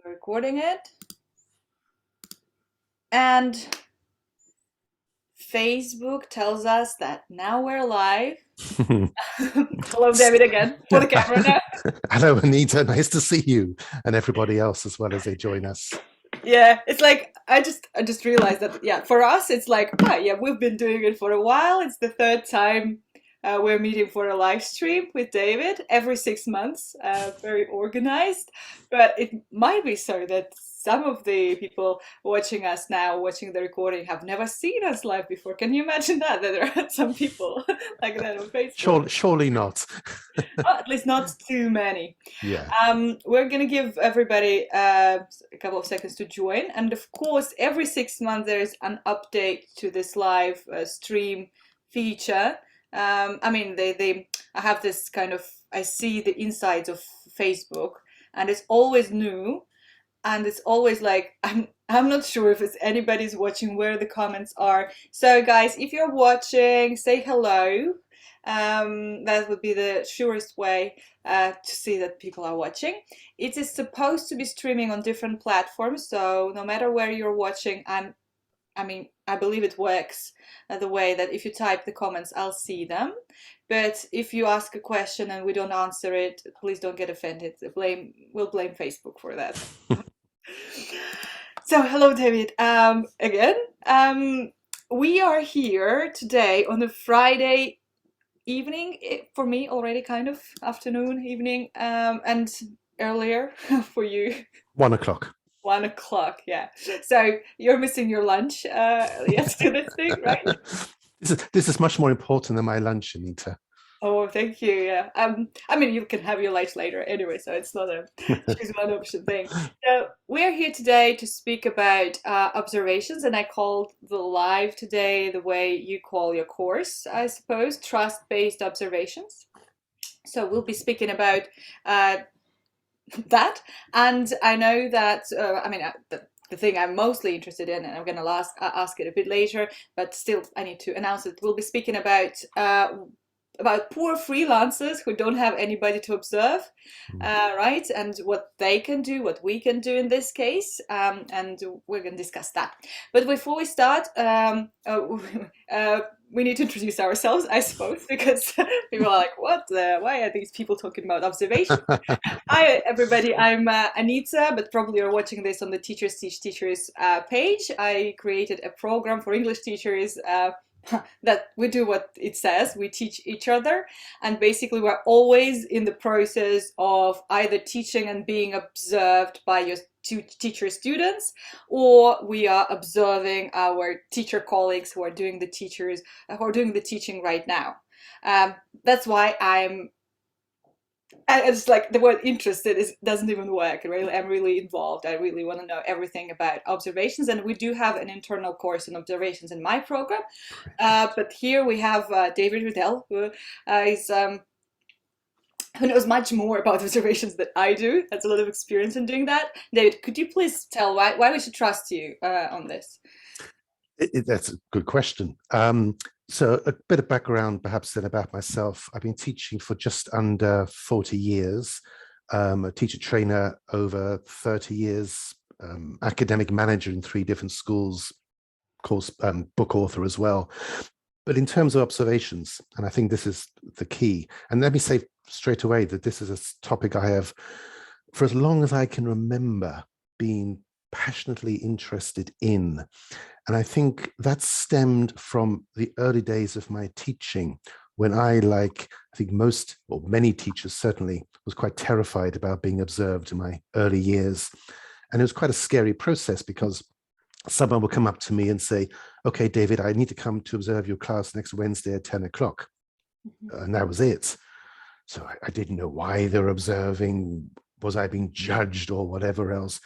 We're recording it. And Facebook tells us that now we're live. Hello, David, again for the camera now. Hello, Anita. Nice to see you and everybody else as well as they join us. Yeah, it's like I just realized that for us it's like we've been doing it for a while. It's the third time we're meeting for a live stream with David every 6 months. Very organized, but it might be so that some of the people watching us now, watching the recording, have never seen us live before. Can you imagine that there are some people like that on Facebook? Surely not. At least not too many. Yeah. We're going to give everybody a couple of seconds to join. And of course, every 6 months, there's an update to this live stream feature. I have this kind of, I see the insides of Facebook, and it's always new. And it's always like, I'm not sure if it's anybody's watching where the comments are. So guys, if you're watching, say hello. That would be the surest way to see that people are watching. It is supposed to be streaming on different platforms, so no matter where you're watching, I believe it works the way that if you type the comments, I'll see them. But if you ask a question and we don't answer it, please don't get offended. We'll blame Facebook for that. So hello, David. Again, we are here today on a Friday evening for me already, kind of afternoon, evening, and earlier for you. 1 o'clock. 1 o'clock, yeah. So you're missing your lunch yesterday, right? This is much more important than my lunch, Anita. Oh, thank you. Yeah. You can have your lunch later anyway, so it's not a choose one option thing. So we're here today to speak about observations, and I called the live today the way you call your course, I suppose, trust-based observations. So we'll be speaking about that, and I know that the thing I'm mostly interested in, and I'm going to ask it a bit later, but still I need to announce it. We'll be speaking about poor freelancers who don't have anybody to observe, right? And what they can do, what we can do in this case, and we're going to discuss that. But before we start, we need to introduce ourselves, I suppose, because people are like, what? Why are these people talking about observation? Hi, everybody. I'm Anita, but probably you're watching this on the Teachers Teach Teachers page. I created a program for English teachers that we do what it says. We teach each other, and basically we're always in the process of either teaching and being observed by your teacher students, or we are observing our teacher colleagues who are doing the teaching right now. That's why it's like the word interested doesn't even work. Really, I'm really involved. I really want to know everything about observations, and we do have an internal course in observations in my program. But here we have David Riddell, who knows much more about observations than I do. Has a lot of experience in doing that. David, could you please tell why we should trust you on this? That's a good question. So a bit of background perhaps then about myself. I've been teaching for just under 40 years, a teacher trainer over 30 years, academic manager in 3 different schools, course, book author as well. But in terms of observations, and I think this is the key, and let me say straight away that this is a topic I have, for as long as I can remember, been passionately interested in. And I think that stemmed from the early days of my teaching, when I think most, or many teachers certainly, was quite terrified about being observed in my early years. And it was quite a scary process, because someone would come up to me and say, okay, David, I need to come to observe your class next Wednesday at 10 o'clock. And that was it. So I didn't know why they were observing. Was I being judged or whatever else?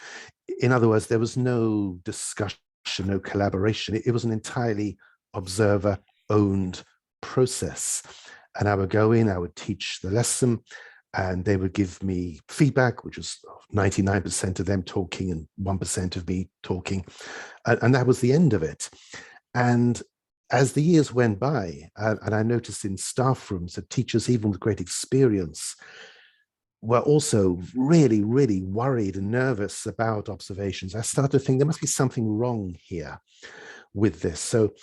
In other words, there was no discussion, no collaboration. It was an entirely observer-owned process. And I would go in, I would teach the lesson, and they would give me feedback, which was 99% of them talking and 1% of me talking. And that was the end of it. And as the years went by, and I noticed in staff rooms that teachers, even with great experience, were also really, really worried and nervous about observations, I started to think there must be something wrong here with this. So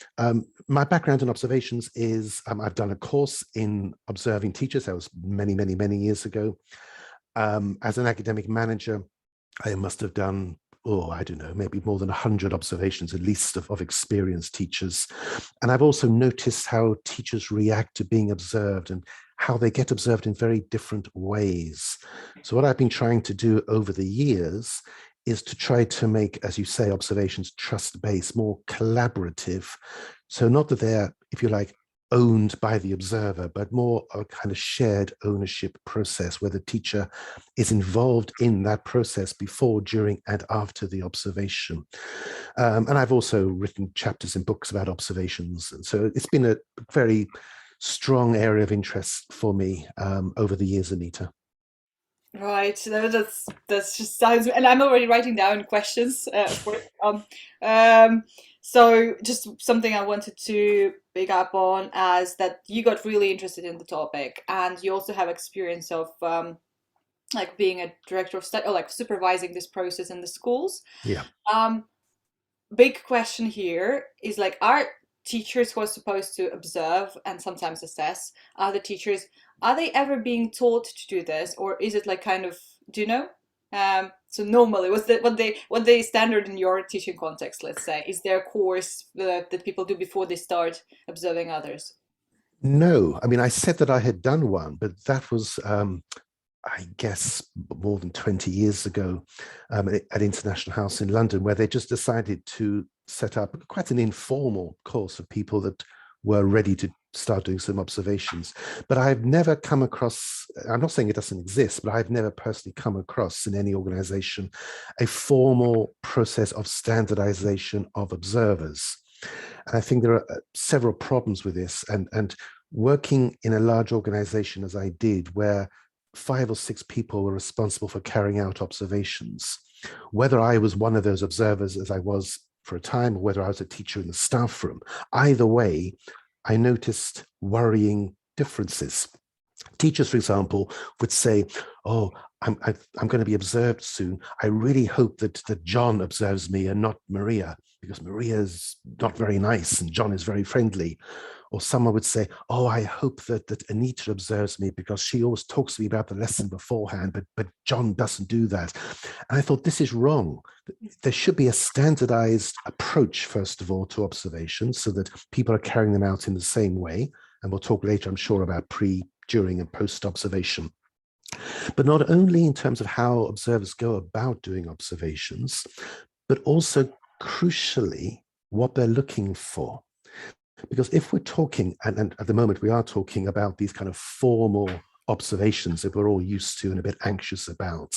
my background in observations is I've done a course in observing teachers. That was many, many, many years ago. As an academic manager, I must have done, I don't know, maybe more than 100 observations, at least, of experienced teachers. And I've also noticed how teachers react to being observed and how they get observed in very different ways. So what I've been trying to do over the years is to try to make, as you say, observations trust-based, more collaborative. So not that they're, if you like, owned by the observer, but more a kind of shared ownership process where the teacher is involved in that process before, during, and after the observation. And I've also written chapters in books about observations. And so it's been a very strong area of interest for me over the years, Anita. Right, no, that's just sounds, and I'm already writing down questions for it. So just something I wanted to pick up on as that you got really interested in the topic, and you also have experience of like being a director of study or like supervising this process in the schools. Yeah. Um, Big question here is like, are teachers who are supposed to observe and sometimes assess other teachers, are they ever being taught to do this, or is it like kind of, do you know? So normally, what they standard in your teaching context, let's say, is there a course that people do before they start observing others? No, I mean, I said that I had done one, but that was I guess more than 20 years ago at International House in London, where they just decided to set up quite an informal course of people that were ready to start doing some observations. But I've never come across, I'm not saying it doesn't exist, but I've never personally come across in any organization a formal process of standardization of observers. And I think there are several problems with this. And working in a large organization as I did, where 5 or 6 people were responsible for carrying out observations, whether I was one of those observers as I was for a time, or whether I was a teacher in the staff room, either way, I noticed worrying differences. Teachers, for example, would say, oh, I'm going to be observed soon. I really hope that John observes me and not Maria, because Maria's not very nice and John is very friendly. Or someone would say, oh, I hope that Anita observes me because she always talks to me about the lesson beforehand, but John doesn't do that. And I thought, this is wrong. There should be a standardized approach, first of all, to observations so that people are carrying them out in the same way. And we'll talk later, I'm sure, about pre, during, and post observation. But not only in terms of how observers go about doing observations, but also crucially, what they're looking for. Because if we're talking, and at the moment we are talking about these kind of formal observations that we're all used to and a bit anxious about,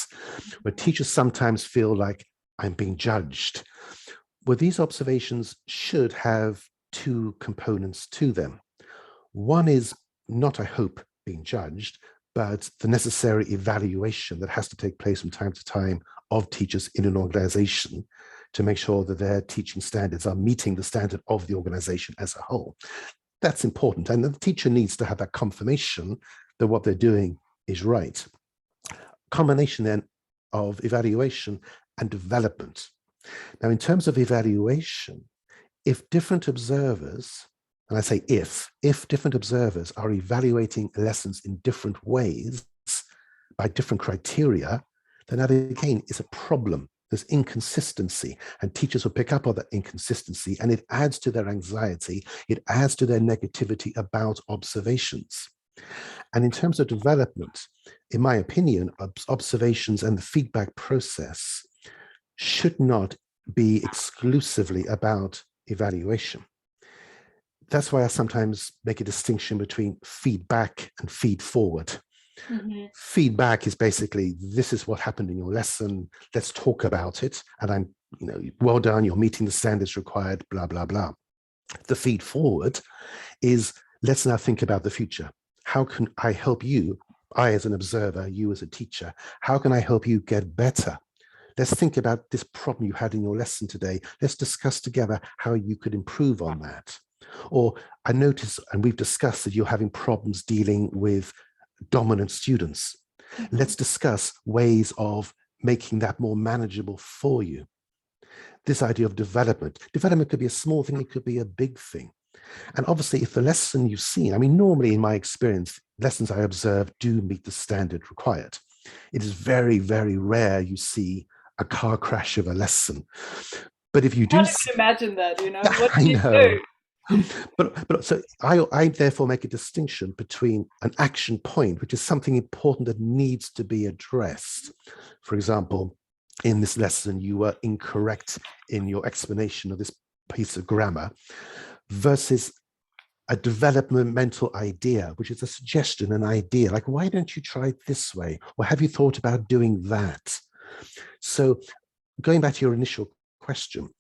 where teachers sometimes feel like I'm being judged. Well, these observations should have 2 components to them. One is not, I hope, being judged, but the necessary evaluation that has to take place from time to time of teachers in an organization to make sure that their teaching standards are meeting the standard of the organization as a whole. That's important. And the teacher needs to have that confirmation that what they're doing is right. Combination then of evaluation and development. Now, in terms of evaluation, if different observers, and I say if different observers are evaluating lessons in different ways by different criteria, then that again is a problem. There's inconsistency, and teachers will pick up on that inconsistency, and it adds to their anxiety, it adds to their negativity about observations. And in terms of development, in my opinion, observations and the feedback process should not be exclusively about evaluation. That's why I sometimes make a distinction between feedback and feed forward. Mm-hmm. Feedback is basically, this is what happened in your lesson, let's talk about it, and I'm, well done, you're meeting the standards required, blah, blah, blah. The feed forward is, let's now think about the future. How can I help you, I as an observer, you as a teacher, how can I help you get better? Let's think about this problem you had in your lesson today. Let's discuss together how you could improve on that. Or I notice, and we've discussed that you're having problems dealing with dominant students. Let's discuss ways of making that more manageable for you. This idea of development. Development could be a small thing, it could be a big thing. And obviously, if the lesson you've seen, I mean, normally in my experience, lessons I observe do meet the standard required. It is very, very rare you see a car crash of a lesson. But if you I do, can't even imagine that, you know. What I did you know. do? But so I therefore make a distinction between an action point, which is something important that needs to be addressed. For example, in this lesson, you were incorrect in your explanation of this piece of grammar, versus a developmental idea, which is a suggestion, an idea, like, why don't you try it this way? Or have you thought about doing that? So going back to your initial question,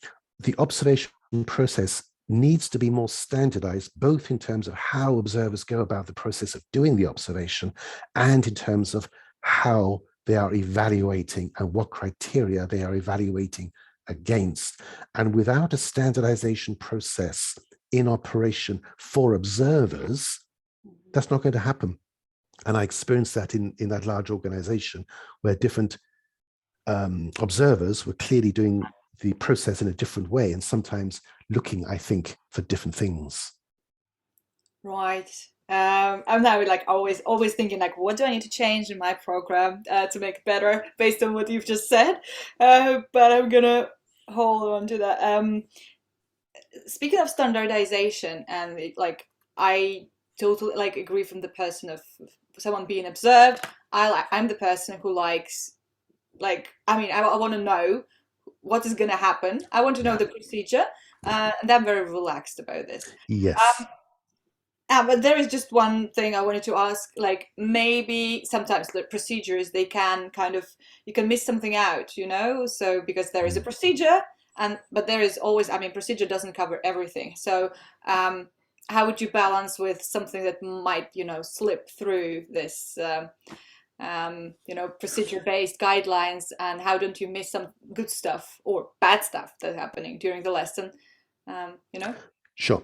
the observation process needs to be more standardized, both in terms of how observers go about the process of doing the observation and in terms of how they are evaluating and what criteria they are evaluating against. And without a standardization process in operation for observers, that's not going to happen. And I experienced that in that large organization where different observers were clearly doing the process in a different way and sometimes looking, I think, for different things. Right. I'm now like always thinking like, what do I need to change in my program to make it better based on what you've just said? But I'm gonna hold on to that. Speaking of standardization and like, I totally like agree from the person of someone being observed. I'm the person who likes, like, I mean, I want to know what is gonna happen. I want to know Yeah. the procedure, and I'm very relaxed about this. Yes. But there is just one thing I wanted to ask. Like, maybe sometimes the procedures, they can kind of, you can miss something out, you know. So because there is a Mm. procedure, and but there is always, I mean, procedure doesn't cover everything. So how would you balance with something that might, you know, slip through this, you know, procedure-based guidelines, and how don't you miss some good stuff or bad stuff that's happening during the lesson? You know. Sure.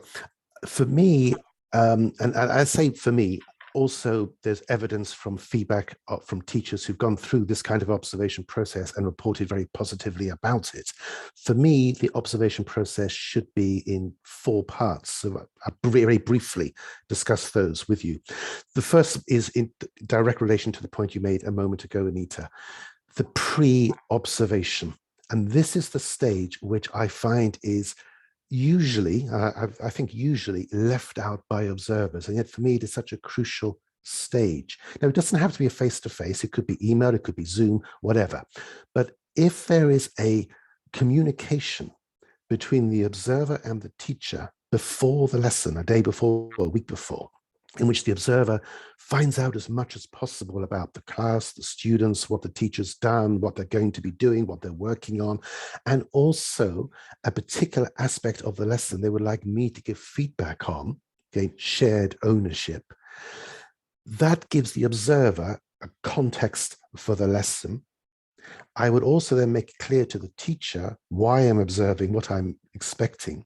For me, and I say for me, also there's evidence from feedback from teachers who've gone through this kind of observation process and reported very positively about it. For me, the observation process should be in 4 parts. So I very briefly discuss those with you. The first is in direct relation to the point you made a moment ago, Anita, the pre-observation. And this is the stage which I find is usually, I think usually left out by observers. And yet for me, it is such a crucial stage. Now, it doesn't have to be a face-to-face. It could be email, it could be Zoom, whatever. But if there is a communication between the observer and the teacher before the lesson, a day before, or a week before, in which the observer finds out as much as possible about the class, the students, what the teacher's done, what they're going to be doing, what they're working on, and also a particular aspect of the lesson they would like me to give feedback on, okay, shared ownership. That gives the observer a context for the lesson. I would also then make clear to the teacher why I'm observing, what I'm expecting.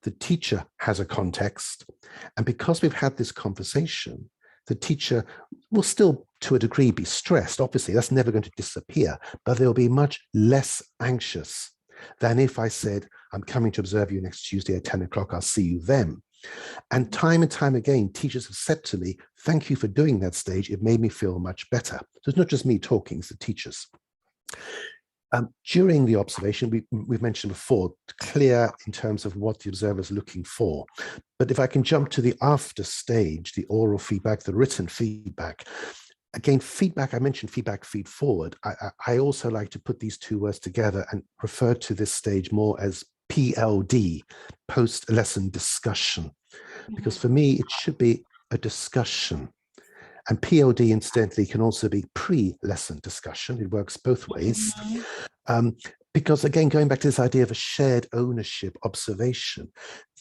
The teacher has a context. And because we've had this conversation, the teacher will still, to a degree, be stressed. Obviously, that's never going to disappear, but they'll be much less anxious than if I said, I'm coming to observe you next Tuesday at 10 o'clock, I'll see you then. And time again, teachers have said to me, thank you for doing that stage. It made me feel much better. So it's not just me talking, it's the teachers. During the observation, we've mentioned before, clear in terms of what the observer is looking for. But if I can jump to the after stage, the oral feedback, the written feedback, again, feedback, I mentioned feedback, feed forward. I also like to put these 2 words together and refer to this stage more as PLD, post-lesson discussion, because for me, it should be a discussion. And PLD, incidentally, can also be pre-lesson discussion. It works both ways. Because again, going back to this idea of a shared ownership observation,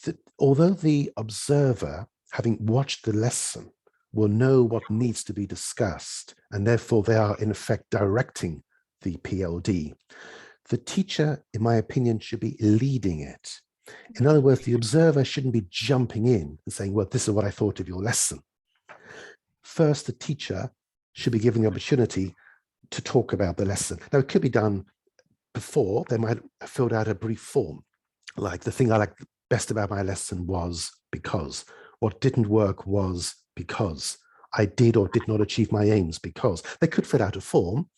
that although the observer, having watched the lesson, will know what needs to be discussed, and therefore they are in effect directing the PLD, the teacher, in my opinion, should be leading it. In other words, the observer shouldn't be jumping in and saying, well, this is what I thought of your lesson. First, the teacher should be given the opportunity to talk about the lesson. Now, it could be done before. They might have filled out a brief form, like the thing I liked best about my lesson was because, what didn't work was because, I did or did not achieve my aims because. They could fill out a form,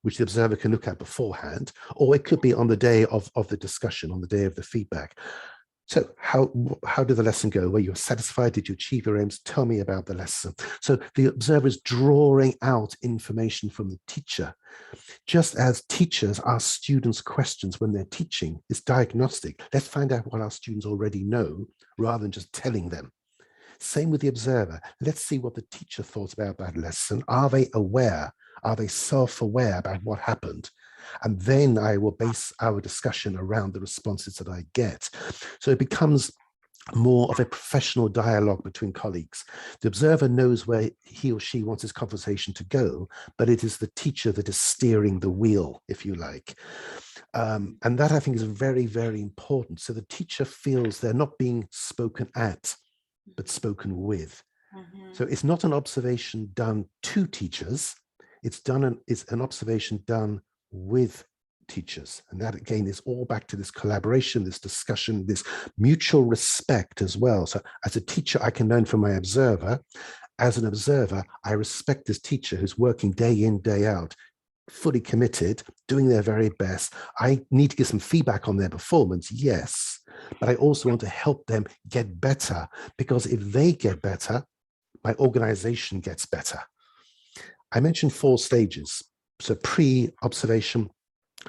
which the observer can look at beforehand, or it could be on the day of the discussion, on the day of the feedback. So how did the lesson go? Were you satisfied? Did you achieve your aims? Tell me about the lesson. So the observer is drawing out information from the teacher. Just as teachers ask students questions when they're teaching, it's diagnostic. Let's find out what our students already know rather than just telling them. Same with the observer. Let's see what the teacher thought about that lesson. Are they aware? Are they self-aware about what happened? And then I will base our discussion around the responses that I get. So it becomes more of a professional dialogue between colleagues. The observer knows where he or she wants his conversation to go, but it is the teacher that is steering the wheel, if you like. And that, I think, is very, very important. So the teacher feels they're not being spoken at, but spoken with. So it's not an observation done to teachers. It's an observation done with teachers. And that, again, is all back to this collaboration, this discussion, this mutual respect as well. So as a teacher, I can learn from my observer. As an observer, I respect this teacher who's working day in, day out, fully committed, doing their very best. I need to get some feedback on their performance, yes, but I also want to help them get better, because if they get better, my organization gets better. I mentioned 4 stages. So pre-observation,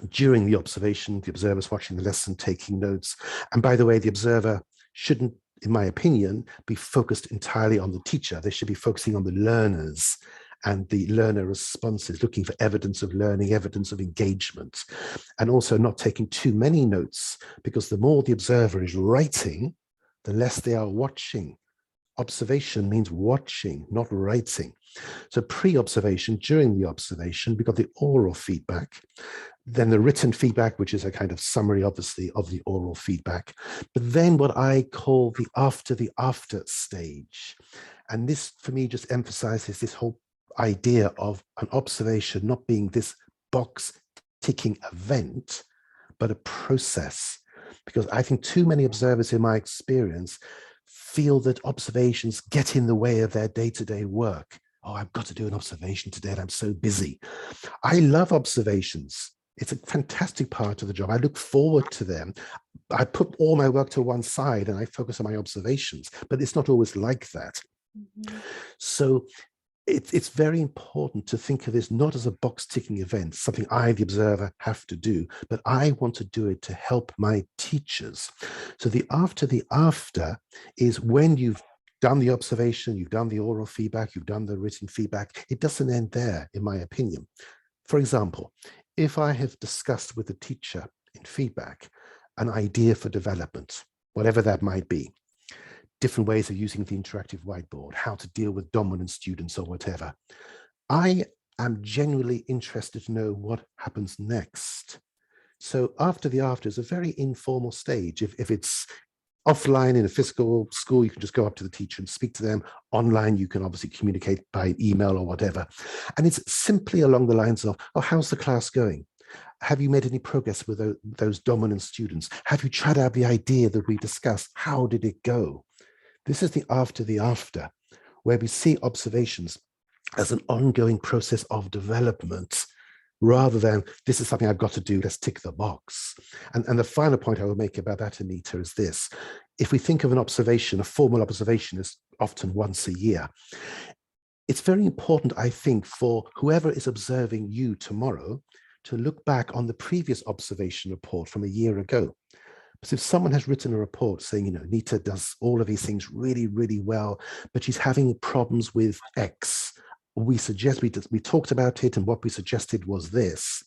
during the observation, the observer's watching the lesson, taking notes. And by the way, the observer shouldn't, in my opinion, be focused entirely on the teacher. They should be focusing on the learners and the learner responses, looking for evidence of learning, evidence of engagement, and also not taking too many notes, because the more the observer is writing, the less they are watching. Observation means watching, not writing. So pre-observation, during the observation, we got the oral feedback, then the written feedback, which is a kind of summary, obviously, of the oral feedback, but then what I call the after stage. And this, for me, just emphasizes this whole idea of an observation not being this box ticking event, but a process. Because I think too many observers, in my experience, feel that observations get in the way of their day-to-day work. Oh, I've got to do an observation today and I'm so busy. I love observations. It's a fantastic part of the job. I look forward to them. I put all my work to one side and I focus on my observations, but it's not always like that. So it's very important to think of this not as a box-ticking event, something I, the observer, have to do, but I want to do it to help my teachers. So the after is when you've done the observation, you've done the oral feedback, you've done the written feedback. It doesn't end there, in my opinion. For example, if I have discussed with the teacher in feedback an idea for development, whatever that might be, different ways of using the interactive whiteboard, how to deal with dominant students or whatever, I am genuinely interested to know what happens next. So after is a very informal stage. If it's offline in a physical school, you can just go up to the teacher and speak to them. Online, you can obviously communicate by email or whatever. And it's simply along the lines of, oh, how's the class going? Have you made any progress with those dominant students? Have you tried out the idea that we discussed? How did it go? This is the after, where we see observations as an ongoing process of development, rather than this is something I've got to do, let's tick the box. And the final point I will make about that, Anita, is this. If we think of an observation, a formal observation is often once a year. It's very important, I think, for whoever is observing you tomorrow to look back on the previous observation report from a year ago. But if someone has written a report saying, you know, Nita does all of these things really, really well, but she's having problems with X, we talked about it and what we suggested was this,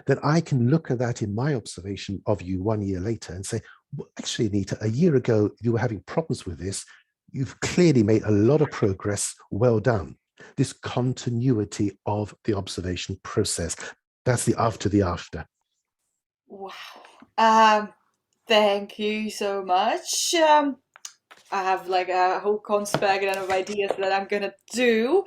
then I can look at that in my observation of you 1 year later and say, well, actually, Nita, a year ago, you were having problems with this. You've clearly made a lot of progress. Well done. This continuity of the observation process. That's the after. Wow. Thank you so much. I have like a whole conspect of ideas that I'm gonna do.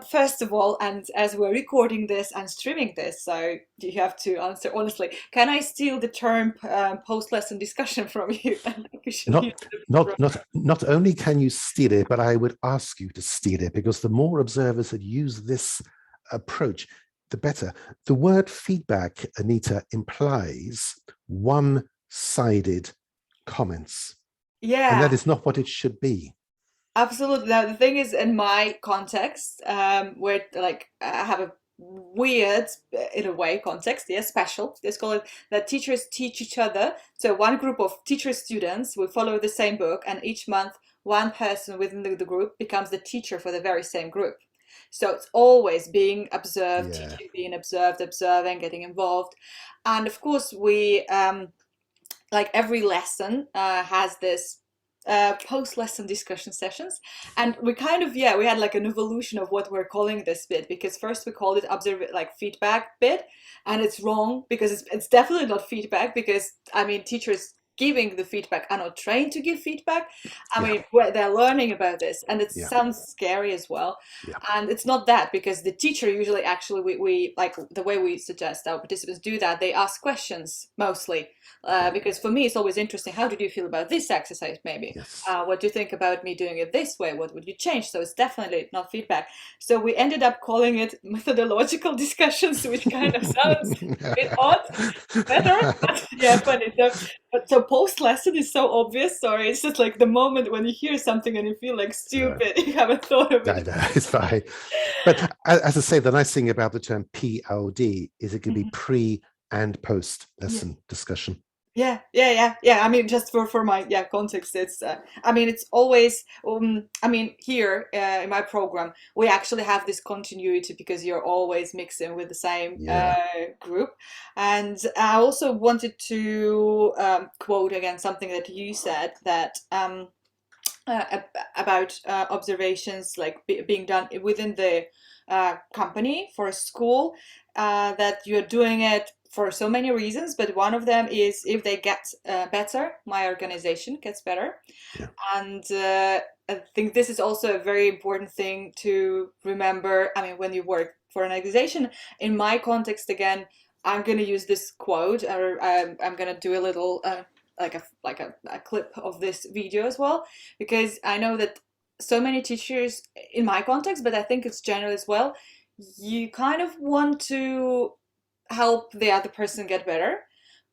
First of all, and as we're recording this and streaming this, so you have to answer honestly. Can I steal the term post-lesson discussion from you? And we should use Not, it not, for- not, not only can you steal it, but I would ask you to steal it, because the more observers that use this approach, the better. The word feedback, Anita, implies one-sided comments, and that Yeah. is not what it should be. Absolutely. Now, the thing is, in my context, where like I have a weird, in a way, context, yes, special. Let's call it that teachers teach each other. So one group of teacher students will follow the same book, and each month one person within the group becomes the teacher for the very same group. So it's always being observed, Yeah, teaching being observed, observing, getting involved, and of course we like every lesson has this post-lesson discussion sessions, and we kind of, yeah, we had like an evolution of what we're calling this bit, because first we called it observe, like feedback bit, and it's wrong because it's definitely not feedback, because I mean teachers giving the feedback are not trained to give feedback. I yeah, mean they're learning about this, and it yeah, sounds scary as well. yeah, And it's not that, because the teacher usually actually we like the way we suggest our participants do that, they ask questions mostly, yeah, because for me it's always interesting, how did you feel about this exercise maybe, yes. what do you think about me doing it this way, what would you change? So it's definitely not feedback. So we ended up calling it methodological discussions, which kind of sounds a bit odd, better, but yeah, funny. So but so post lesson is so obvious, sorry, it's just like the moment when you hear something and you feel like No, stupid, you haven't thought of no, it. it's fine. But as I say, the nice thing about the term PLD is it can be Mhm. pre and post Yeah. lesson discussion. Yeah. I mean, just for my context, it's I mean, it's always I mean, here in my program, we actually have this continuity because you're always mixing with the same Yeah, group. And I also wanted to quote again something that you said, that about observations like being done within the company for a school, that you're doing it for so many reasons, but one of them is if they get better, my organization gets better. yeah, And I think this is also a very important thing to remember. I mean, when you work for an organization, in my context, again, I'm going to use this quote, or I'm going to do a little a clip of this video as well, because I know that so many teachers in my context, but I think it's general as well, you kind of want to help the other person get better,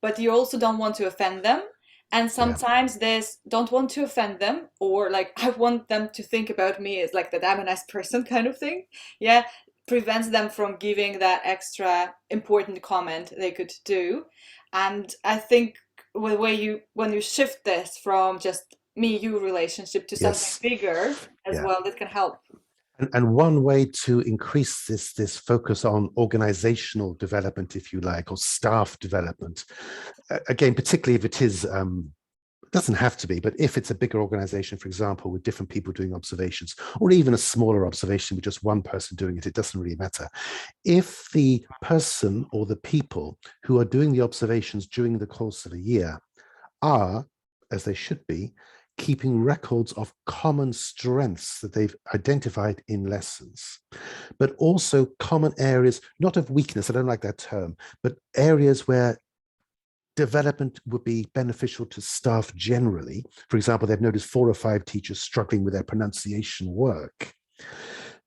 but you also don't want to offend them. And yeah, sometimes this don't want to offend them, or like I want them to think about me as like that I'm a nice person kind of thing. Yeah, prevents them from giving that extra important comment they could do. And I think the way you when you shift this from just me you relationship to something yes, bigger as yeah. well, that can help. And one way to increase this focus on organizational development, if you like, or staff development, again, particularly if it is, it doesn't have to be, but if it's a bigger organization, for example, with different people doing observations, or even a smaller observation with just one person doing it, it doesn't really matter. If the person or the people who are doing the observations during the course of a year are, as they should be, keeping records of common strengths that they've identified in lessons, but also common areas, not of weakness, I don't like that term, but areas where development would be beneficial to staff generally. For example, they've noticed 4 or 5 teachers struggling with their pronunciation work.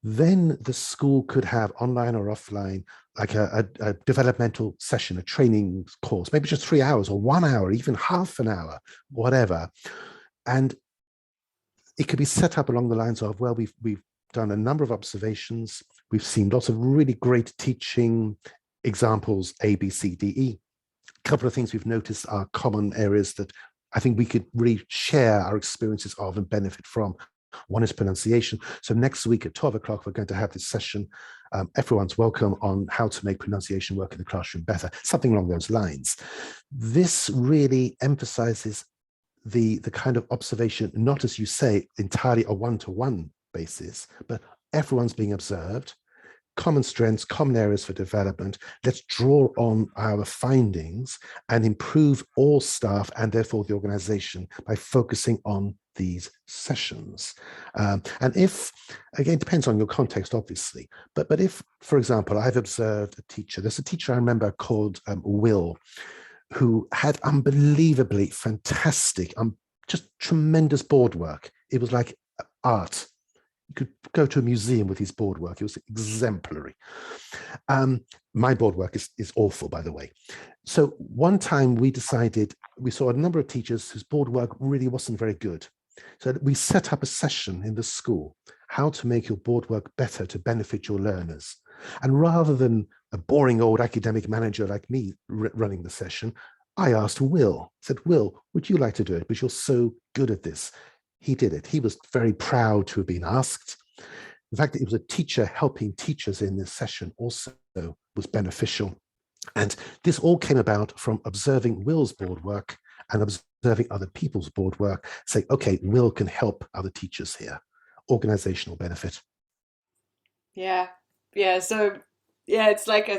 Then the school could have online or offline, like a developmental session, a training course, maybe just 3 hours or 1 hour, even half an hour, whatever. And it could be set up along the lines of, well, we've done a number of observations. We've seen lots of really great teaching examples, A, B, C, D, E. A couple of things we've noticed are common areas that I think we could really share our experiences of and benefit from. One is pronunciation. So next week at 12 o'clock, we're going to have this session. Everyone's welcome on how to make pronunciation work in the classroom better, something along those lines. This really emphasizes the kind of observation, not as you say, entirely a one-to-one basis, but everyone's being observed, common strengths, common areas for development. Let's draw on our findings and improve all staff and therefore the organization by focusing on these sessions. And if, again, it depends on your context, obviously, but if, for example, I've observed a teacher, there's a teacher I remember called Will, who had unbelievably fantastic, just tremendous board work. It was like art. You could go to a museum with his board work. It was exemplary. My board work is awful, by the way. So one time we saw a number of teachers whose board work really wasn't very good. So we set up a session in the school, how to make your board work better to benefit your learners. And rather than a boring old academic manager like me running the session, I asked Will, said, Will, would you like to do it? Because you're so good at this. He did it. He was very proud to have been asked. The fact that it was a teacher helping teachers in this session also was beneficial. And this all came about from observing Will's board work and observing other people's board work, saying, okay, Will can help other teachers here. Organizational benefit. Yeah, yeah. So yeah, it's like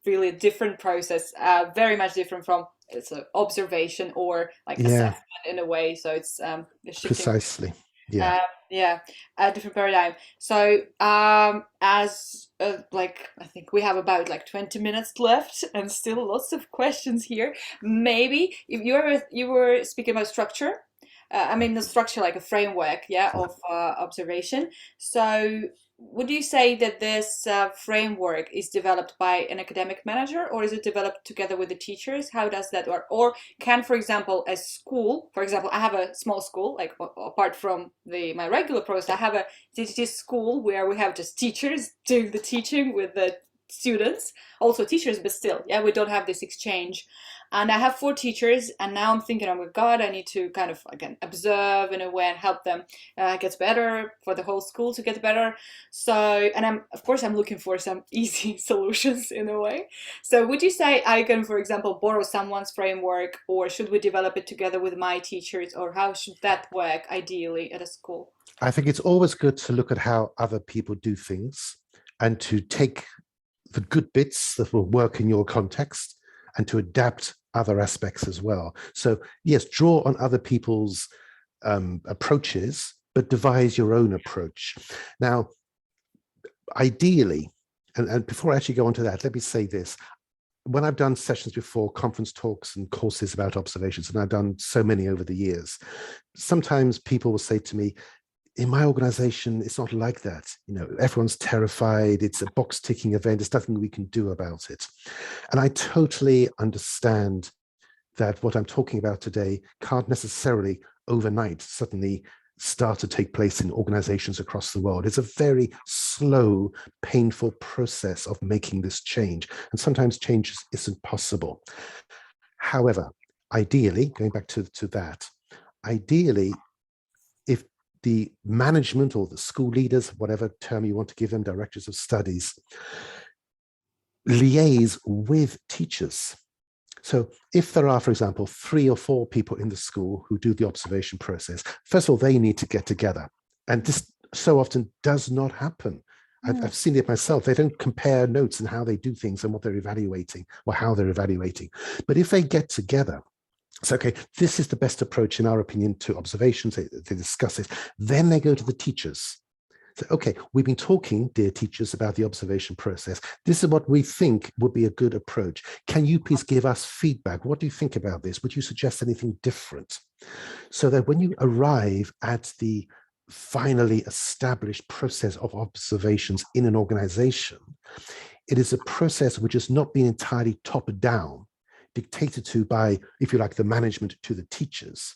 really a different process, very much different from it's an observation or like Yeah, assessment in a way. So it's shifting. precisely. Yeah. Uh, yeah, a different paradigm. So, as like I think we have about like 20 minutes left, and still lots of questions here. Maybe if you were speaking about structure, I mean the structure like a framework, yeah, of observation. So, would you say that this framework is developed by an academic manager, or is it developed together with the teachers? How does that work? Or can, for example, a school, for example, I have a small school, like apart from my regular process, I have a DTT school where we have just teachers doing the teaching with the students, also teachers, but still, yeah, we don't have this exchange. And I have four teachers, and now I'm thinking, oh my God, I need to kind of again observe in a way and help them get better, for the whole school to get better. So, and of course I'm looking for some easy solutions in a way. So would you say I can, for example, borrow someone's framework, or should we develop it together with my teachers, or how should that work ideally at a school? I think it's always good to look at how other people do things and to take the good bits that will work in your context and to adapt other aspects as well. So yes, draw on other people's approaches, but devise your own approach. Now, ideally, and before I actually go on to that, let me say this. When I've done sessions before, conference talks and courses about observations, and I've done so many over the years, sometimes people will say to me, in my organization, it's not like that. You know, everyone's terrified. It's a box ticking event. There's nothing we can do about it. And I totally understand that what I'm talking about today can't necessarily overnight suddenly start to take place in organizations across the world. It's a very slow, painful process of making this change. And sometimes change isn't possible. However, ideally, going back to that, ideally, if the management or the school leaders, whatever term you want to give them, directors of studies, liaise with teachers. So if there are, for example, 3 or 4 people in the school who do the observation process, first of all, they need to get together. And this so often does not happen. I've seen it myself. They don't compare notes and how they do things and what they're evaluating or how they're evaluating. But if they get together, so, okay, this is the best approach, in our opinion, to observations. They discuss it. Then they go to the teachers. So, okay, we've been talking, dear teachers, about the observation process. This is what we think would be a good approach. Can you please give us feedback? What do you think about this? Would you suggest anything different? So that when you arrive at the finally established process of observations in an organization, it is a process which has not been entirely top down, dictated to by, if you like, the management to the teachers,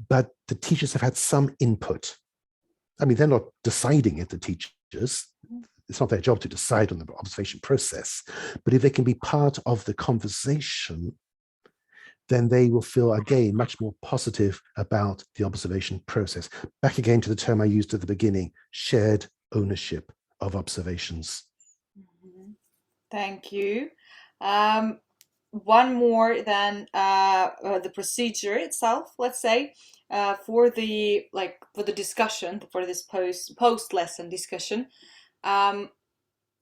but the teachers have had some input. I mean, they're not deciding it, the teachers. It's not their job to decide on the observation process. But if they can be part of the conversation, then they will feel, again, much more positive about the observation process. Back again to the term I used at the beginning, shared ownership of observations. Mhm. Thank you. One more than the procedure itself, let's say, for the discussion for this post lesson discussion. Um,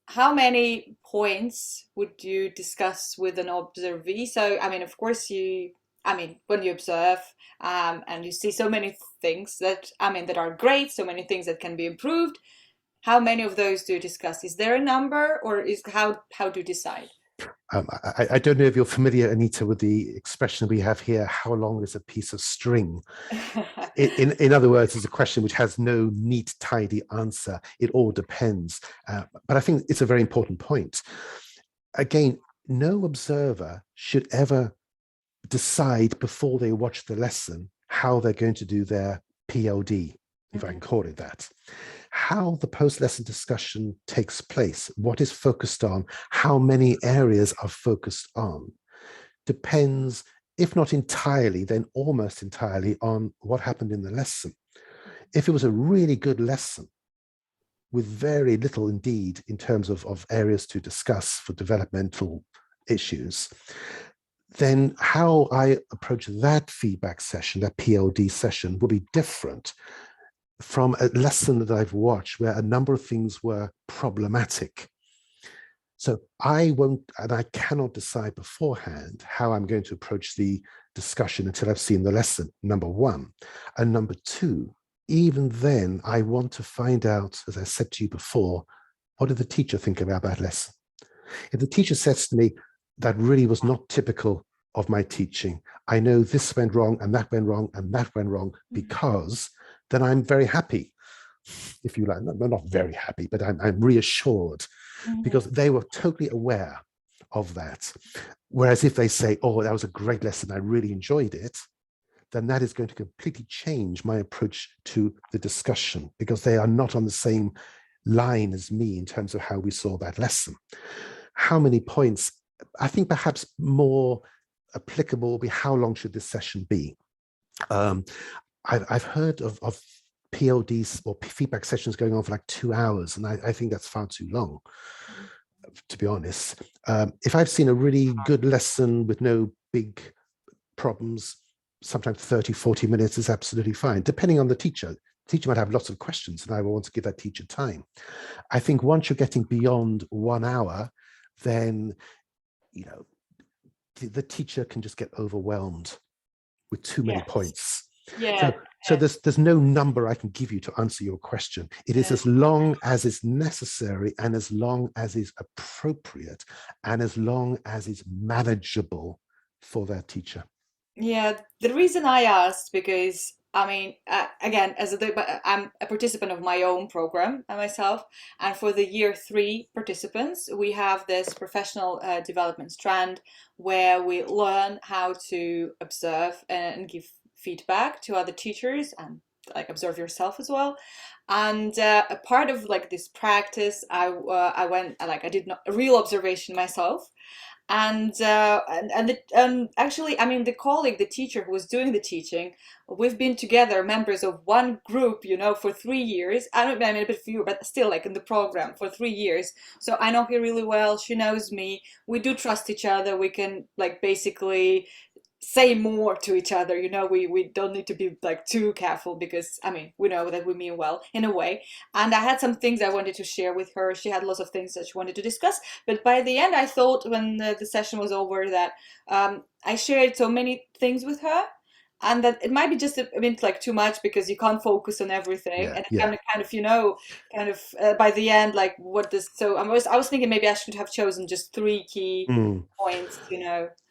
how many points would you discuss with an observee? So, I mean, of course, when you observe, and you see so many things that, that are great, so many things that can be improved, how many of those do you discuss? Is there a number, or how do you decide? I don't know if you're familiar, Anita, with the expression we have here, how long is a piece of string? In other words, it's a question which has no neat, tidy answer. It all depends. But I think it's a very important point. Again, no observer should ever decide before they watch the lesson how they're going to do their PLD, if I can call it that. How the post-lesson discussion takes place, what is focused on, how many areas are focused on, depends, if not entirely, then almost entirely on what happened in the lesson. If it was a really good lesson with very little indeed in terms of areas to discuss for developmental issues, then how I approach that feedback session, that PLD session, will be different from a lesson that I've watched where a number of things were problematic. So I won't, and I cannot decide beforehand how I'm going to approach the discussion until I've seen the lesson, number one. And number two, even then, I want to find out, as I said to you before, what did the teacher think about that lesson? If the teacher says to me, that really was not typical of my teaching, I know this went wrong and that went wrong and that went wrong because, then I'm very happy, if you like. Not very happy, but I'm reassured because they were totally aware of that. Whereas if they say, oh, that was a great lesson, I really enjoyed it, then that is going to completely change my approach to the discussion because they are not on the same line as me in terms of how we saw that lesson. How many points? I think perhaps more applicable will be how long should this session be? I've heard of PLDs or feedback sessions going on for like 2 hours, and I think that's far too long, to be honest. If I've seen a really good lesson with no big problems, sometimes 30, 40 minutes is absolutely fine, depending on the teacher. The teacher might have lots of questions, and I will want to give that teacher time. I think once you're getting beyond 1 hour, then the teacher can just get overwhelmed with too many points. Yeah. So there's no number I can give you to answer your question. It is as long as is necessary and as long as is appropriate and as long as is manageable for that teacher. Yeah, the reason I asked because again, I'm a participant of my own program myself, and for the year three participants, we have this professional development strand where we learn how to observe and give feedback to other teachers and like observe yourself as well. And a part of like this practice, I did not, a real observation myself, actually, the colleague, the teacher who was doing the teaching, we've been together, members of one group, for 3 years. A bit fewer, but still, like in the program for 3 years. So I know her really well. She knows me. We do trust each other. We can like basically say more to each other. We don't need to be like too careful because we know that we mean well in a way. And I had some things I wanted to share with her. She had lots of things that she wanted to discuss, but by the end I thought when the session was over that I shared so many things with her, and that it might be just a bit like too much because you can't focus on everything. And by the end, like what does, so I was thinking maybe I should have chosen just three key points.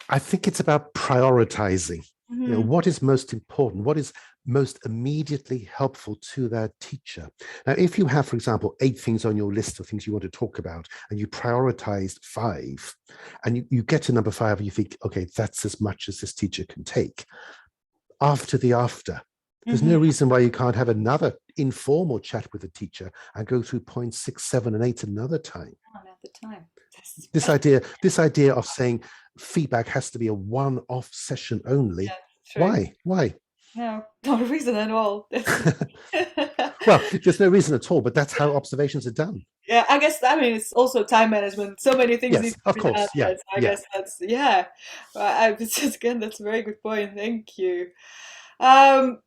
I think it's about prioritizing. What is most important? What is most immediately helpful to that teacher? Now, if you have, for example, 8 things on your list of things you want to talk about, and you prioritized 5, and you get to number 5 and you think, okay, that's as much as this teacher can take. After, there's no reason why you can't have another informal chat with the teacher and go through points 6, 7, and 8 another time. This idea of saying feedback has to be a one-off session only. Why? No reason at all. Well, there's no reason at all, but that's how observations are done. Yeah, I guess it's also time management. So many things need to be done. Yeah, so I guess that's again, that's a very good point. Thank you. And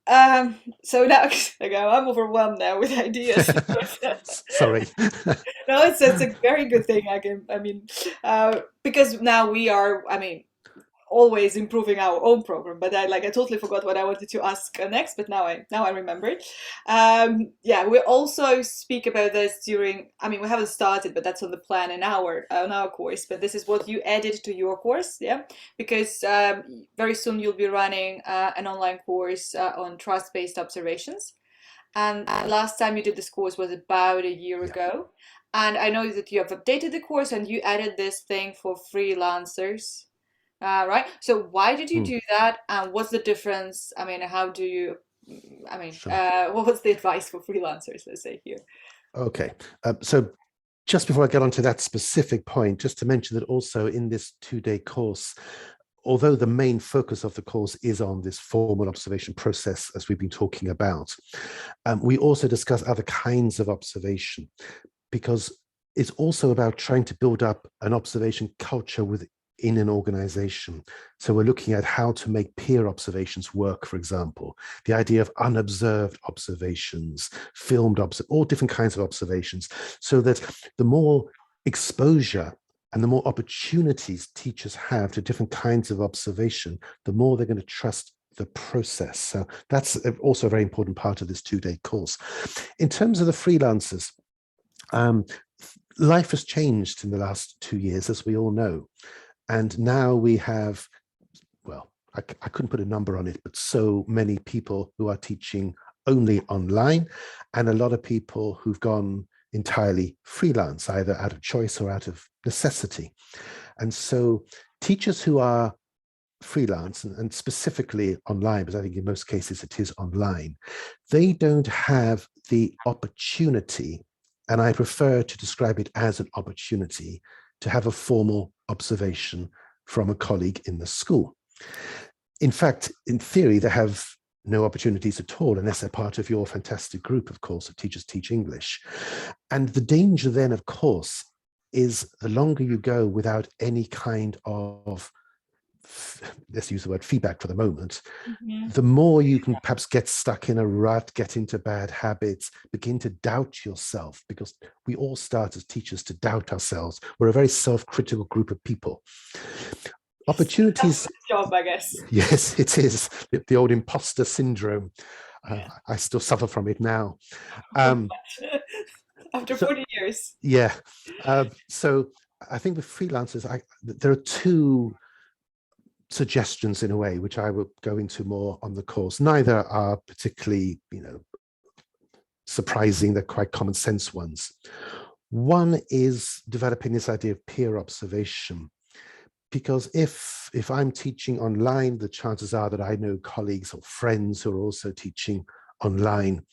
So now okay, I'm overwhelmed now with ideas. Sorry. No, it's a very good thing. I mean, because now we are. I mean, always improving our own program. But I totally forgot what I wanted to ask next. But now I remembered. Yeah, we also speak about this during. I mean, we haven't started, but that's on the plan in our course. But this is what you added to your course, yeah, because very soon you'll be running an online course on trust-based observations. And last time you did this course was about a year Yeah. ago. And I know that you have updated the course and you added this thing for freelancers, right? So why did you Hmm, do that? And what's the difference? I mean, how do you, I mean, sure. what was the advice for freelancers, let's say here? Okay. So just before I get onto that specific point, just to mention that also in this 2-day course, although the main focus of the course is on this formal observation process, as we've been talking about, we also discuss other kinds of observation, because it's also about trying to build up an observation culture within an organization. So we're looking at how to make peer observations work, for example, the idea of unobserved observations, all different kinds of observations, so that the more exposure and the more opportunities teachers have to different kinds of observation, the more they're going to trust the process. So that's also a very important part of this 2-day course. In terms of the freelancers, life has changed in the last 2 years, as we all know. And now we have, well, I couldn't put a number on it, but so many people who are teaching only online, and a lot of people who've gone entirely freelance, either out of choice or out of necessity. And so teachers who are freelance and specifically online, because I think in most cases it is online, they don't have the opportunity, and I prefer to describe it as an opportunity, to have a formal observation from a colleague in the school. In fact, in theory, they have no opportunities at all unless they're part of your fantastic group, of course, of Teachers Teach English. And the danger then, of course, is the longer you go without any kind of, let's use the word feedback for the moment, Mhm. the more you can perhaps get stuck in a rut, get into bad habits, begin to doubt yourself, because we all start as teachers to doubt ourselves. We're a very self-critical group of people. That's Opportunities, the job, I guess. yes, it is the old imposter syndrome. I still suffer from it now. Um, After so 40 years. yeah, so I think with freelancers, there are two suggestions in a way, which I will go into more on the course. Neither are particularly, surprising. They're quite common sense ones. One is developing this idea of peer observation, because if I'm teaching online, the chances are that I know colleagues or friends who are also teaching online,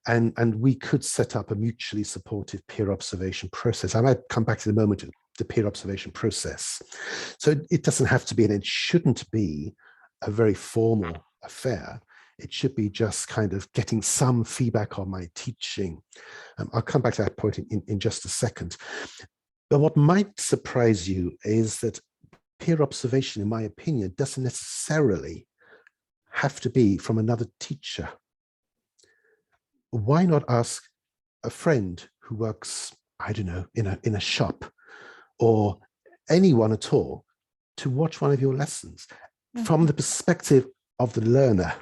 and we could set up a mutually supportive peer observation process. I might come back to the moment to the peer observation process. So it doesn't have to be, and it shouldn't be, a very formal affair. It should be just kind of getting some feedback on my teaching. I'll come back to that point in just a second. But what might surprise you is that peer observation, in my opinion, doesn't necessarily have to be from another teacher. Why not ask a friend who works, I don't know, in a shop, or anyone at all, to watch one of your lessons from Mhm. the perspective of the learner?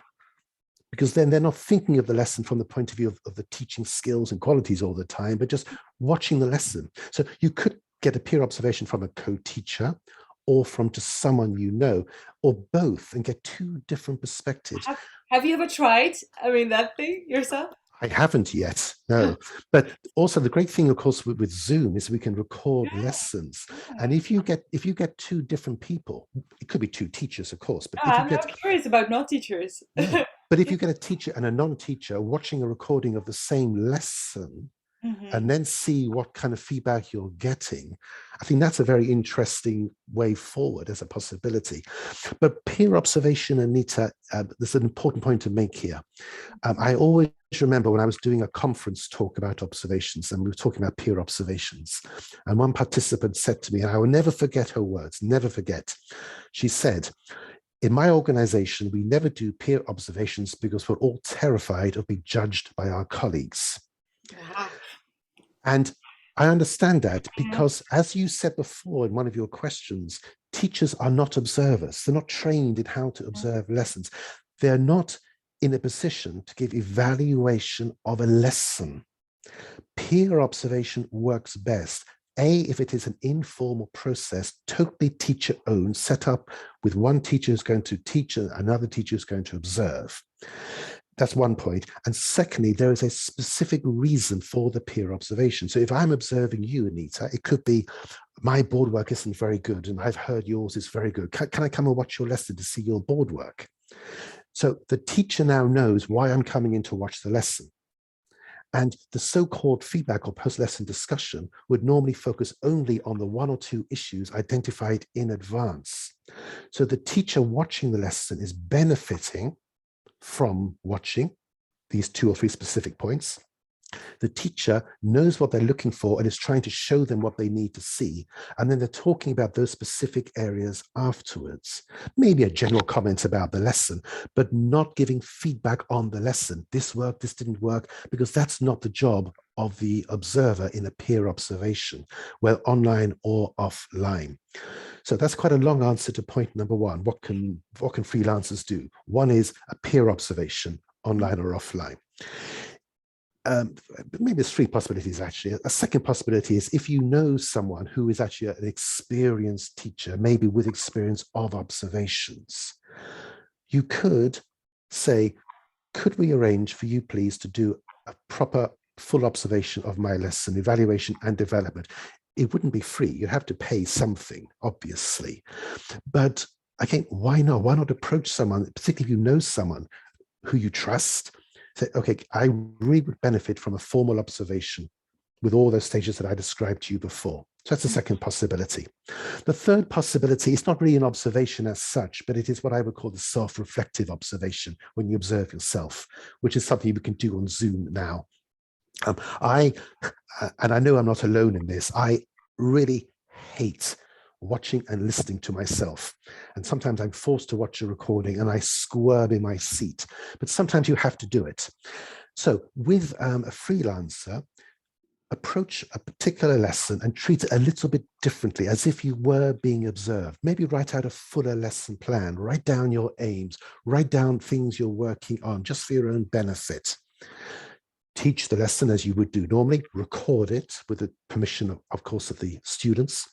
Because then they're not thinking of the lesson from the point of view of the teaching skills and qualities all the time, but just watching the lesson. So you could get a peer observation from a co-teacher, or from just someone you know, or both, and get two different perspectives. Have, have you ever tried, I mean, that thing yourself? I haven't yet, no. But also the great thing, of course, with Zoom is we can record lessons. And Yeah. if you get two different people, it could be two teachers, of course, but if you I'm now get, curious about not teachers. yeah, but if you get a teacher and a non-teacher watching a recording of the same lesson, Hmm. and then see what kind of feedback you're getting, I think that's a very interesting way forward as a possibility. But peer observation, Anita, there's an important point to make here. I always remember when I was doing a conference talk about observations, and we were talking about peer observations, and one participant said to me, and I will never forget her words, never forget. She said, In my organization, we never do peer observations because we're all terrified of being judged by our colleagues. Ah, And I understand that because, as you said before in one of your questions, teachers are not observers. They're not trained in how to observe lessons. They're not in a position to give evaluation of a lesson. Peer observation works best. A, if it is an informal process, totally teacher-owned, set up with one teacher who's going to teach and another teacher who's going to observe. That's one point. And secondly, there is a specific reason for the peer observation. So if I'm observing you, Anita, it could be my board work isn't very good and I've heard yours is very good. Can I come and watch your lesson to see your board work? So the teacher now knows why I'm coming in to watch the lesson. And the so-called feedback or post-lesson discussion would normally focus only on the one or two issues identified in advance. So the teacher watching the lesson is benefiting from watching these 2 or 3 specific points. The teacher knows what they're looking for and is trying to show them what they need to see. And then they're talking about those specific areas afterwards. Maybe a general comment about the lesson, but not giving feedback on the lesson. This worked, this didn't work, because that's not the job of the observer in a peer observation, whether online or offline. So that's quite a long answer to point number 1. What can freelancers do? One is a peer observation, online or offline. Maybe there's 3 possibilities actually. A second possibility is if you know someone who is actually an experienced teacher, maybe with experience of observations, you could say, could we arrange for you please to do a proper full observation of my lesson, evaluation and development? It wouldn't be free. You have to pay something, obviously. But again, why not? Why not approach someone, particularly if you know someone who you trust, say, okay, I really would benefit from a formal observation with all those stages that I described to you before. So that's the second possibility. The third possibility is not really an observation as such, but it is what I would call the self-reflective observation when you observe yourself, which is something we can do on Zoom now. And I know I'm not alone in this, I really hate watching and listening to myself. And sometimes I'm forced to watch a recording and I squirm in my seat, but sometimes you have to do it. So with a freelancer, approach a particular lesson and treat it a little bit differently, as if you were being observed. Maybe write out a fuller lesson plan, write down your aims, write down things you're working on just for your own benefit. Teach the lesson as you would do normally, record it with the permission, of course, of the students,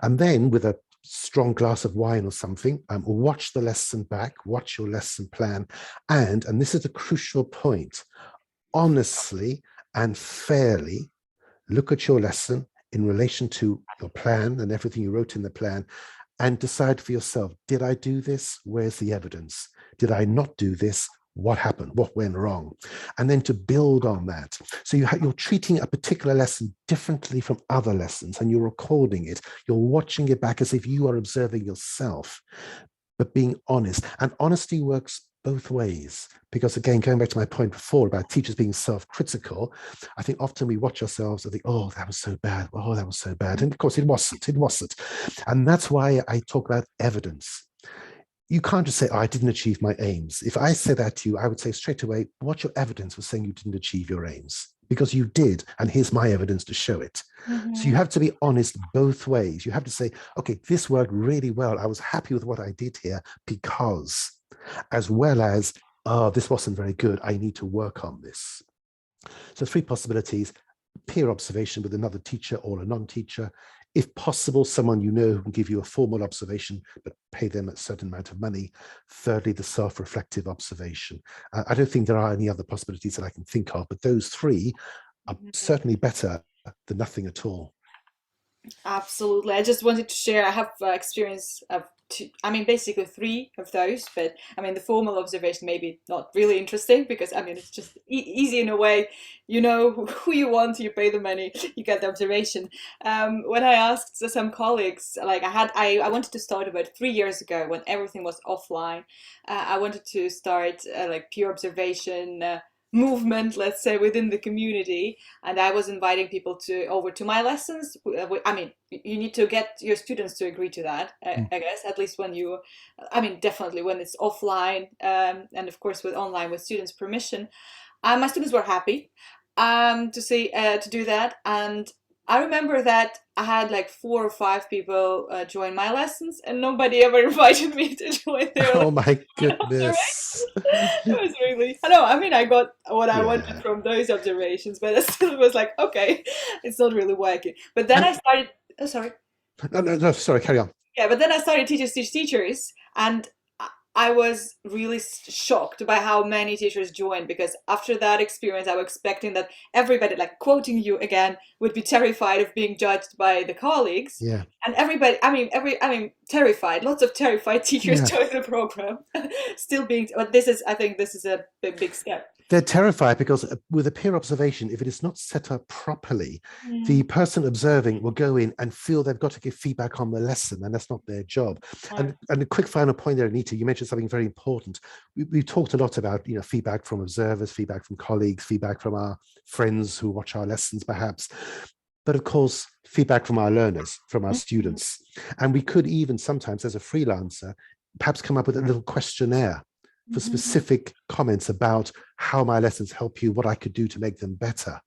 and then with a strong glass of wine or something, watch the lesson back, watch your lesson plan, and this is a crucial point, honestly and fairly look at your lesson in relation to your plan and everything you wrote in the plan, and decide for yourself, did I do this? Where's the evidence? Did I not do this? What happened? What went wrong? And then to build on that. So you're treating a particular lesson differently from other lessons, and you're recording it. You're watching it back as if you are observing yourself, but being honest. And honesty works both ways. Because again, going back to my point before about teachers being self-critical, I think often we watch ourselves and think, oh, that was so bad. Oh, that was so bad. And of course, it wasn't. It wasn't. And that's why I talk about evidence. You can't just say, oh, I didn't achieve my aims. If I say that to you, I would say straight away, what's your evidence for saying you didn't achieve your aims? Because you did, and here's my evidence to show it. So you have to be honest both ways. You have to say, okay, this worked really well. I was happy with what I did here because, as well as, oh, this wasn't very good. I need to work on this. So 3 possibilities: peer observation with another teacher or a non-teacher. If possible, someone you know who can give you a formal observation, but pay them a certain amount of money. Thirdly, the self-reflective observation. I don't think there are any other possibilities that I can think of, but those 3 are certainly better than nothing at all. Absolutely. I just wanted to share. I have experience of basically 3 of those, but the formal observation maybe not really interesting because it's just easy in a way. You know who you want, you pay the money, you get the observation. When I asked some colleagues, like I wanted to start about 3 years ago when everything was offline. I wanted to start like pure observation. movement, let's say, within the community, and I was inviting people over to my lessons. I mean, you need to get your students to agree to that, I guess, at least when you, I mean, definitely when it's offline, and of course with online with students' permission. My students were happy to do that, and I remember that I had like 4 or 5 people join my lessons, and nobody ever invited me to join their Oh my observations. goodness. It was really, I know, I mean, I got what I wanted Yeah. from those observations, but it still was like, okay, it's not really working. But then I And started, oh, sorry. no, sorry, carry on. Yeah, but then I started teachers teach teachers, and I was really shocked by how many teachers joined, because after that experience, I was expecting that everybody, like quoting you again, would be terrified of being judged by the colleagues, Yeah. and everybody, I mean, terrified. Lots of terrified teachers Yeah. joined the program, still being. But this is, I think, this is a big step. They're terrified because with a peer observation, if it is not set up properly, the Mm. person observing will go in and feel they've got to give feedback on the lesson, and that's not their job. Right. And a quick final point there, Anita, you mentioned something very important. We've talked a lot about, feedback from observers, feedback from colleagues, feedback from our friends who watch our lessons, perhaps. But of course, feedback from our learners, from our Mhm. students. And we could even sometimes, as a freelancer, perhaps come up with a little questionnaire for Mhm. specific comments about how my lessons help you, what I could do to make them better.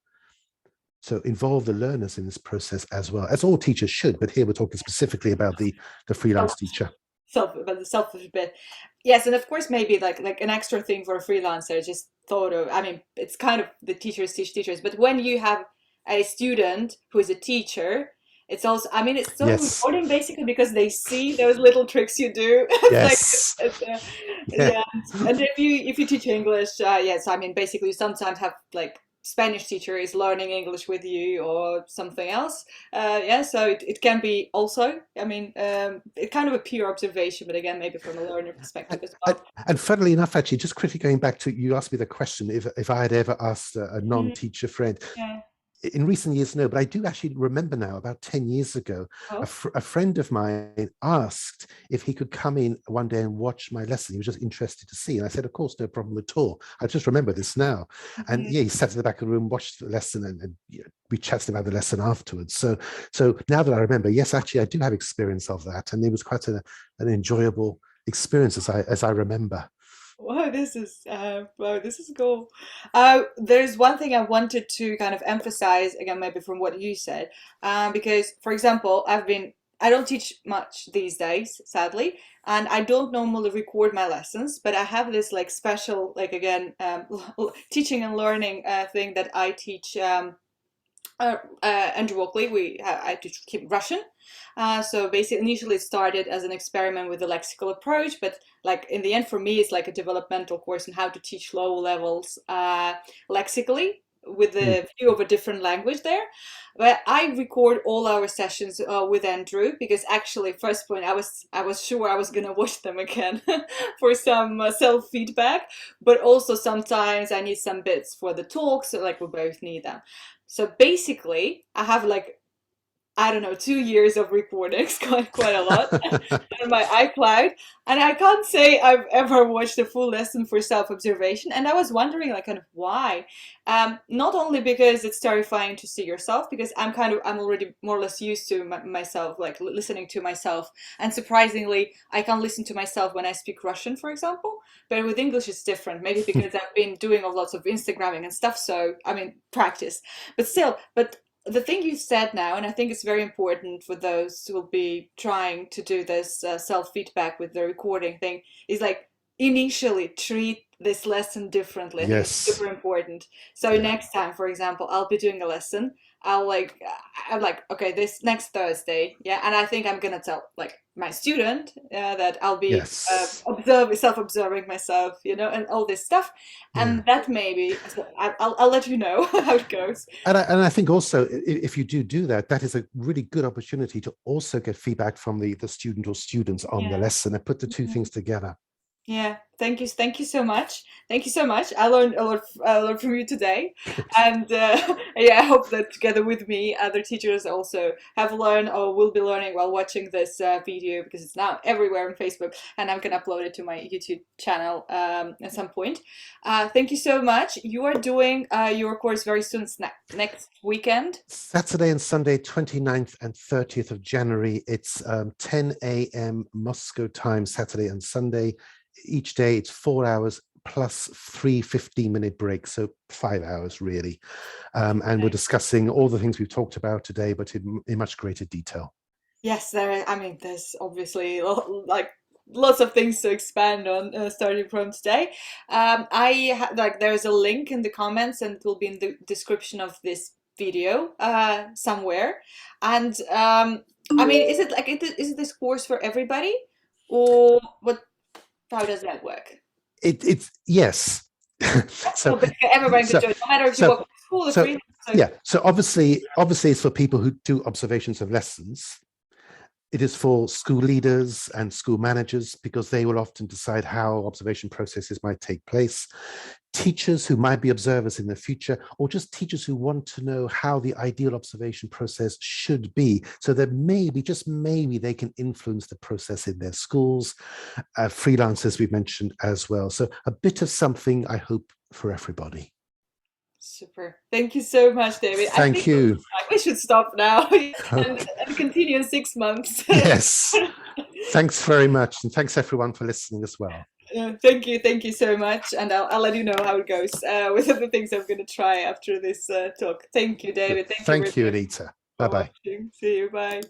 So involve the learners in this process as well, as all teachers should. But here we're talking specifically about the freelance teacher. But the selfish bit, yes, and of course maybe like an extra thing for a freelancer. Just thought of, I mean, it's kind of the teachers teach teachers, but when you have a student who is a teacher, it's also, I mean, it's so Yes. rewarding basically because they see those little tricks you do. It's like Yes. Yeah. yeah, and if you teach English, yes, I mean, basically you sometimes have like Spanish teacher is learning English with you or something else. Yeah, so it can be also, I mean, it kind of a peer observation, but again, maybe from a learner perspective And, as and, well. and funnily enough, actually, just quickly going back to, you asked me the question if I had ever asked a Mm, non-teacher friend. yeah. In recent years, no, but I do actually remember now, about 10 years ago, Oh. a friend of mine asked if he could come in one day and watch my lesson. He was just interested to see. And I said, of course, no problem at all. I just remember this now. And Mhm. yeah, he sat in the back of the room, watched the lesson, and we chatted about the lesson afterwards. So now that I remember, yes, actually, I do have experience of that. And it was quite an enjoyable experience as I remember. Wow, this is cool. There's one thing I wanted to kind of emphasize again, maybe from what you said, because, for example, I don't teach much these days, sadly, and I don't normally record my lessons, but I have this like special, like again, teaching and learning thing that I teach. Andrew Walkley, I teach Russian. So basically, initially it started as an experiment with the lexical approach, but like in the end, for me, it's like a developmental course on how to teach low levels lexically with Mm. the view of a different language there. But I record all our sessions with Andrew because actually, first point, I was sure I was gonna watch them again for some self feedback, but also sometimes I need some bits for the talk, so like we both need them. So basically, I have like, I don't know, 2 years of recordings, quite a lot, on my iCloud, and I can't say I've ever watched a full lesson for self-observation. And I was wondering, like, kind of why. Not only because it's terrifying to see yourself, because I'm already more or less used to myself, like listening to myself, and surprisingly, I can listen to myself when I speak Russian, for example. But with English, it's different. Maybe because I've been doing lots of Instagramming and stuff, so I mean, practice. But still, the thing you said now, and I think it's very important for those who will be trying to do this self feedback with the recording thing, is like initially treat this lesson differently. I think it's Yes. super important. So Yeah. next time, for example, I'll be doing a lesson. I'll like, I'm like, okay, this next Thursday, yeah, and I think I'm gonna tell like my student that I'll be Yes. self-observing myself, and all this stuff, Yeah. and that maybe so I'll let you know how it goes. And I think also, if you do that, that is a really good opportunity to also get feedback from the student or students on the Yeah. lesson and put the two Mhm. things together. Yeah, thank you so much. Thank you so much. I learned a lot from you today, Good. and yeah, I hope that together with me, other teachers also have learned or will be learning while watching this video, because it's now everywhere on Facebook, and I'm gonna upload it to my YouTube channel at some point. Thank you so much. You are doing your course very soon, next weekend. Saturday and Sunday, 29th and 30th of January. It's 10 a.m. Moscow time, Saturday and Sunday. Each day it's 4 hours plus 3 15-minute breaks, so 5 hours really. And we're discussing all the things we've talked about today, but in much greater detail. Yes, I mean, there's obviously like lots of things to expand on starting from today. Like there's a link in the comments, and it will be in the description of this video somewhere. And I mean, is it like is it this course for everybody, or what? How does that work? It's yes. So so basically everybody can so join, no matter if you so work for school or so freelance. So, yeah, so obviously it's for people who do observations of lessons. It is for school leaders and school managers, because they will often decide how observation processes might take place. Teachers who might be observers in the future, or just teachers who want to know how the ideal observation process should be, so that maybe, just maybe, they can influence the process in their schools. Freelancers we mentioned as well. So a bit of something, I hope, for everybody. super. Thank you so much, David. I Thank think you. we should stop now and, Okay. and continue in 6 months. Yes. Thanks very much. And thanks everyone for listening as well. Thank you so much, and I'll let you know how it goes with the things I'm going to try after this talk. Thank you, Good. David. Thank you, Thank you, Richard, Anita. for Bye-bye. watching. See you. Bye.